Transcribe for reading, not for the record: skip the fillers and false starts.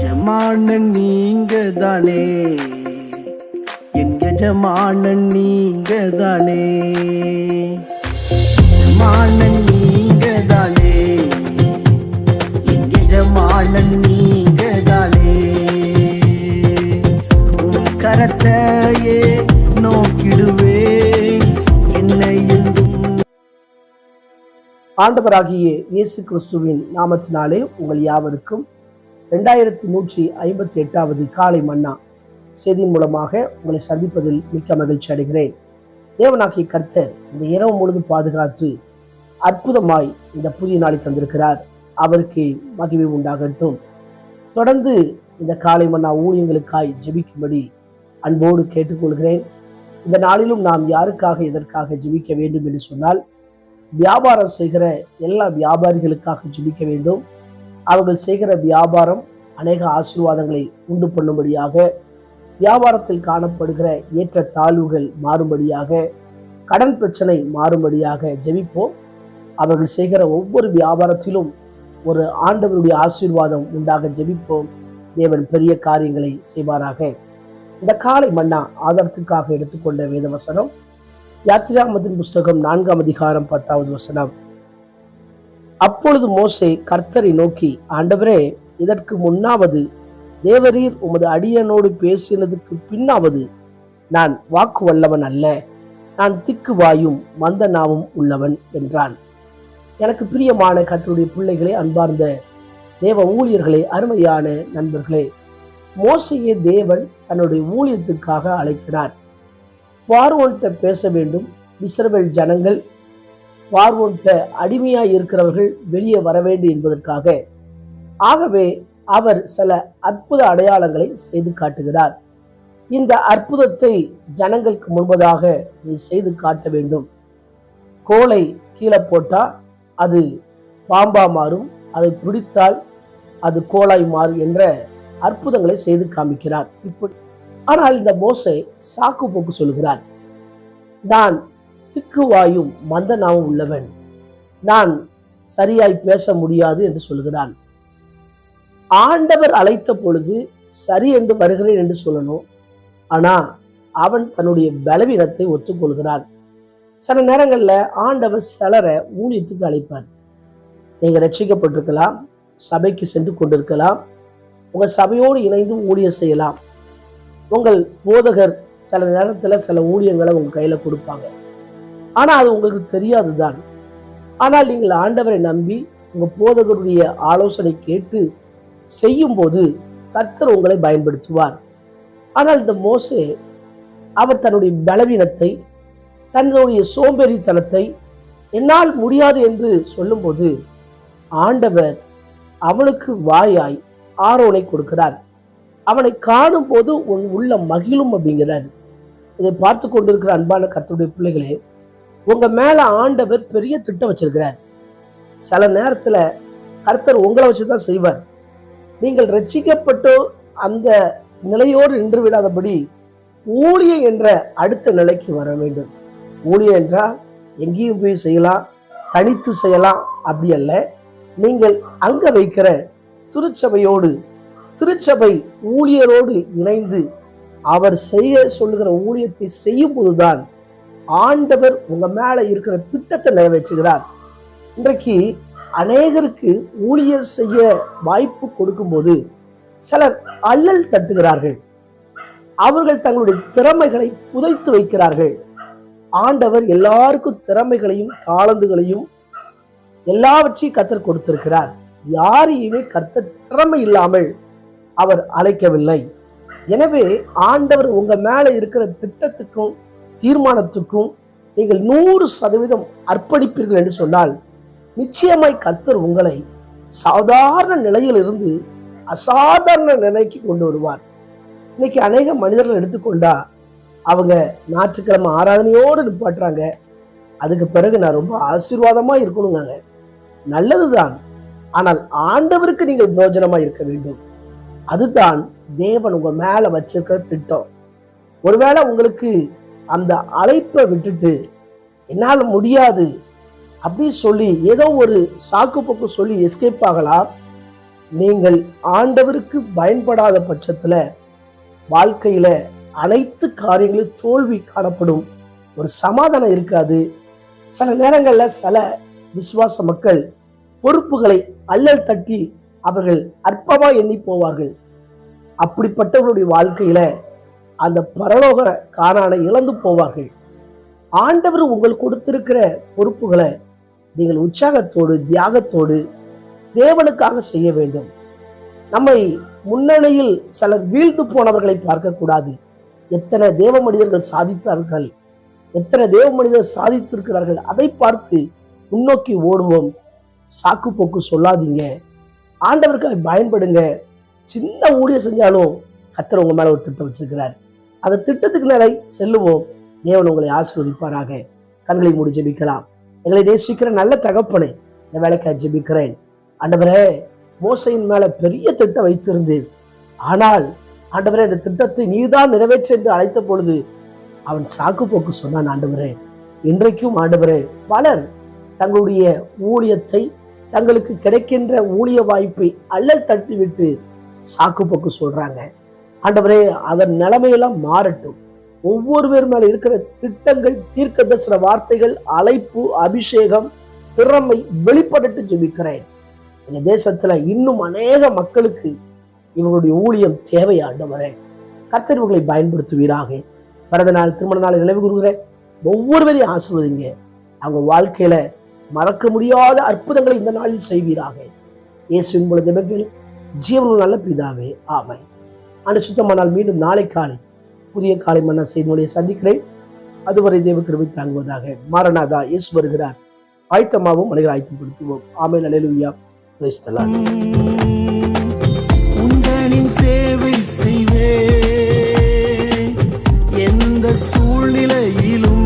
எஜமானன் நீங்க தானே, என் எஜமானன் நீங்க தானே, எஜமானன் நீங்க தானே, என் எஜமானன் நீங்க தானே. உன் கரத்தையே நோக்கிடுவேன் என்னை என்றும். ஆண்டவராகிய இயேசு கிறிஸ்துவின் நாமத்தினாலே உங்கள் யாவருக்கும் 2158வது காலை மன்னா செய்தியின் மூலமாக உங்களை சந்திப்பதில் மிக்க மகிழ்ச்சி அடைகிறேன். தேவனாகிய கர்த்தர் இந்த இரவு முழுதும் பாதுகாத்து அற்புதமாய் இந்த புதிய நாளை தந்திருக்கிறார். அவருக்கு மகிமை உண்டாகட்டும். தொடர்ந்து இந்த காலை மன்னா ஊழியங்களுக்காய் ஜெபிக்கும்படி அன்போடு கேட்டுக்கொள்கிறேன். இந்த நாளிலும் நாம் யாருக்காக எதற்காக ஜெபிக்க வேண்டும் என்று சொன்னால், வியாபாரம் செய்கிற எல்லா வியாபாரிகளுக்காக ஜெபிக்க வேண்டும். அவர்கள் செய்கிற வியாபாரம் அநேக ஆசீர்வாதங்களை உண்டு பண்ணும்படியாக, வியாபாரத்தில் காணப்படுகிற ஏற்ற தாழ்வுகள் மாறும்படியாக, கடன் பிரச்சனை மாறும்படியாக ஜெபிப்போம். அவர்கள் செய்கிற ஒவ்வொரு வியாபாரத்திலும் ஒரு ஆண்டவருடைய ஆசீர்வாதம் உண்டாக ஜெபிப்போம். தேவன் பெரிய காரியங்களை செய்வாராக. இந்த காலை மன்னா ஆதாரத்துக்காக எடுத்துக்கொண்ட வேத வசனம் யாத்திராகமத்தின் புஸ்தகம் 4ஆம் அதிகாரம் 10வது வசனம். அப்பொழுது மோசே கர்த்தரை நோக்கி, ஆண்டவரே, இதற்கு முன்னாவது தேவரீர் உமது அடியனோடு பேசினதுக்கு பின்னாவது நான் வாக்கு வல்லவன் அல்ல, நான் திக்கு வாயும் மந்த நாவும் உள்ளவன் என்றான். எனக்கு பிரியமான கர்த்தருடைய பிள்ளைகளே, அன்பார்ந்த தேவ ஊழியர்களே, அருமையான நண்பர்களே, மோசையை தேவன் தன்னுடைய ஊழியத்துக்காக அழைக்கிறார். பார்வோன்ட்ட பேச வேண்டும். இஸ்ரவேல் ஜனங்கள் பார்வோன்ட்ட அடிமையாய் இருக்கிறவர்கள் வெளியே வர வேண்டும் என்பதற்காக. ஆகவே அவர் சில அற்புத அடையாளங்களை செய்து காட்டுகிறார். இந்த அற்புதத்தை ஜனங்களுக்கு முன்பதாக நீ செய்து காட்ட வேண்டும். கோலை கீழே போட்டா அது பாம்பா மாறும், அதை பிடித்தால் அது கோலாய் மாறும் என்ற அற்புதங்களை செய்து காமிக்கிறார். இப்படி ஆனால் இந்த மோசே சாக்கு போக்கு சொல்கிறார். நான் திக்குவாயும் மந்த நாவும் உள்ளவன், நான் சரியாய் பேச முடியாது என்று சொல்கிறான். ஆண்டவர் அழைத்த பொழுது சரி என்று வருகிறேன் என்று சொல்லணும். ஆனா அவன் தன்னுடைய பலவீனத்தை ஒத்துக்கொள்கிறான். சில நேரங்கள்ல ஆண்டவர் சிலரை ஊழியத்துக்கு அழைப்பார். நீங்க ரட்சிக்கப்பட்டிருக்கலாம், சபைக்கு சென்று கொண்டிருக்கலாம், உங்க சபையோடு இணைந்து ஊழியம் செய்யலாம். உங்கள் போதகர் சில நேரத்துல சில ஊழியங்களை உங்க கையில கொடுப்பாங்க. ஆனா அது உங்களுக்கு தெரியாதுதான். ஆனால் நீங்கள் ஆண்டவரை நம்பி உங்க போதகருடைய ஆலோசனை கேட்டு செய்யும் போது கர்த்தர் உங்களை பயன்படுத்துவார். ஆனால் இந்த மோசே அவர் தன்னுடைய பலவீனத்தை, தன்னுடைய சோம்பேறித்தனத்தை என்னால் முடியாது என்று சொல்லும்போது ஆண்டவர் அவனுக்கு வாயாய் ஆரோனை கொடுக்கிறார். அவனை காணும் போது உன் உள்ள மகிழும் அப்படிங்கிறார். இதை பார்த்து கொண்டிருக்கிற அன்பான கர்த்தருடைய பிள்ளைகளே, உங்க மேல ஆண்டவர் பெரிய திட்டம் வச்சிருக்கிறார். சில நேரத்துல கர்த்தர் உங்களை வச்சுதான் செய்வார். நீங்கள் ரட்சிக்கப்பட்டு அந்த நிலையோடு நின்று விடாதபடி ஊழியம் என்ற அடுத்த நிலைக்கு வர வேண்டும். ஊழியம் என்றால் எங்கேயும் போய் செய்யலாம், தனித்து செய்யலாம், அப்படி அல்ல. நீங்கள் அங்க வைக்கிற திருச்சபையோடு, திருச்சபை ஊழியரோடு இணைந்து அவர் செய்ய சொல்லுகிற ஊழியத்தை செய்யும் போதுதான் ஆண்டவர் உங்க மேல இருக்கிற திட்டத்தை நிறைவேற்றுகிறார். இன்றைக்கு அநேகருக்கு ஊழியர் செய்ய வாய்ப்பு கொடுக்கும்போது சிலர் அல்லல் தட்டுகிறார்கள். அவர்கள் தங்களுடைய திறமைகளை புதைத்து வைக்கிறார்கள். ஆண்டவர் எல்லாருக்கும் திறமைகளையும் தாளந்துகளையும் எல்லாவற்றையும் கர்த்தர் கொடுத்திருக்கிறார். யாரையுமே கர்த்தர் திறமை இல்லாமல் அவர் அழைக்கவில்லை. எனவே ஆண்டவர் உங்க மேல இருக்கிற திட்டத்துக்கும் தீர்மானத்துக்கும் நீங்கள் 100% அர்ப்பணிப்பீர்கள் என்று சொன்னால் நிச்சயமாய் கர்த்தர் உங்களை சாதாரண நிலையில் இருந்து அசாதாரண நிலைக்கு கொண்டு வருவார். இன்னைக்கு அநேக மனிதர்கள் எடுத்துக்கொண்டா அவங்க ஞாயிற்றுக்கிழமை ஆராதனையோடு நிப்பாட்டுறாங்க. அதுக்கு பிறகு நான் ரொம்ப ஆசீர்வாதமா இருக்கணுங்க. நல்லதுதான். ஆனால் ஆண்டவருக்கு நீங்கள் பிரயோஜனமா இருக்க வேண்டும். அதுதான் தேவன் உங்க மேல வச்சிருக்கிற திட்டம். ஒருவேளை உங்களுக்கு அந்த அழைப்பை விட்டுட்டு என்னால் முடியாது அப்படி சொல்லி ஏதோ ஒரு சாக்கு போக்கு சொல்லி எஸ்கேப் ஆகலாம். நீங்கள் ஆண்டவருக்கு பயன்படாத பட்சத்துல வாழ்க்கையில அனைத்து காரியங்களும் தோல்வி காணப்படும். ஒரு சமாதானம் இருக்காது. சில நேரங்கள்ல சில விசுவாச மக்கள் பொறுப்புகளை அல்லல் தட்டி அவர்கள் அற்பமா எண்ணி போவார்கள். அப்படிப்பட்டவர்களுடைய வாழ்க்கையில அந்த பரலோக கானானை இழந்து போவார்கள். ஆண்டவர் உங்களுக்கு கொடுத்திருக்கிற பொறுப்புகளை நீங்கள் உற்சாகத்தோடு தியாகத்தோடு தேவனுக்காக செய்ய வேண்டும். நம்மை முன்னணியில் சிலர் வீழ்ந்து போனவர்களை பார்க்க கூடாது. எத்தனை தேவ மனிதர்கள் சாதித்தார்கள், எத்தனை தேவ மனிதர்கள் சாதித்திருக்கிறார்கள், அதை பார்த்து முன்னோக்கி ஓடுவோம். சாக்கு போக்கு சொல்லாதீங்க. ஆண்டவருக்காக பயன்படுங்க. சின்ன ஊழியம் செஞ்சாலும் கர்த்தர் உங்க மேல ஒரு திட்டம் வச்சிருக்கிறார். அந்த திட்டத்துக்கு நிலை செல்லுவோம். தேவன் உங்களை ஆசீர்வதிப்பாராக. கண்களை மூடி ஜெபிக்கலாம். எங்களை நேசிக்கிற நல்ல தகப்பனே, இந்த வேலைக்காக ஜெபிக்கிறேன். ஆண்டவரே, மோசையின் மேல பெரிய திட்டம் வைத்திருந்தேன். ஆனால் ஆண்டவரே, இந்த திட்டத்தை நீர்தான் நிறைவேற்ற என்று அழைத்த பொழுது அவன் சாக்கு போக்கு சொன்னான். ஆண்டவரே, இன்றைக்கும் ஆண்டவரே, பலர் தங்களுடைய ஊழியத்தை, தங்களுக்கு கிடைக்கின்ற ஊழிய வாய்ப்பை அல்லல் தட்டிவிட்டு சாக்கு போக்கு சொல்றாங்க. ஆண்டவரே, அதன் நிலைமையெல்லாம் மாறட்டும். ஒவ்வொருவர் மேல இருக்கிற திட்டங்கள், தீர்க்க தரிசன வார்த்தைகள், அழைப்பு, அபிஷேகம், திறமை வெளிப்பட்டு ஜெபிக்கிறேன். எங்க தேசத்துல இன்னும் அநேக மக்களுக்கு இவங்களுடைய ஊழியம் தேவை. ஆண்டவரே, கர்த்தர் இவர்களை பயன்படுத்துவீராக. பிறந்த நாள், திருமண நாள் நினைவு கூறுகிற ஒவ்வொருவரையும் ஆசீர்வதிங்க. அவங்க வாழ்க்கையில மறக்க முடியாத அற்புதங்களை இந்த நாளில் செய்வீராக. இயேசுவின் மூலம் ஜெபங்கள் ஜீவனுள்ள நல்ல பிதாவே, ஆமென். ஆண்டு சுத்தமானால் மீண்டும் நாளை காலை புதிய காலை மன்னா செய்தி மொழியை சந்திக்கிறேன். அதுவரை தேவ கிருபை தாங்குவதாக. மாரநாதா, இயேசு வருகிறார். ஆயத்தமாகவும் மனிதரை ஆயத்தப்படுத்துவோம். ஆமென். அல்லேலூயா. Praise the Lord. உங்களின் சேவை செய்வே எந்த சூழ்நிலையிலும்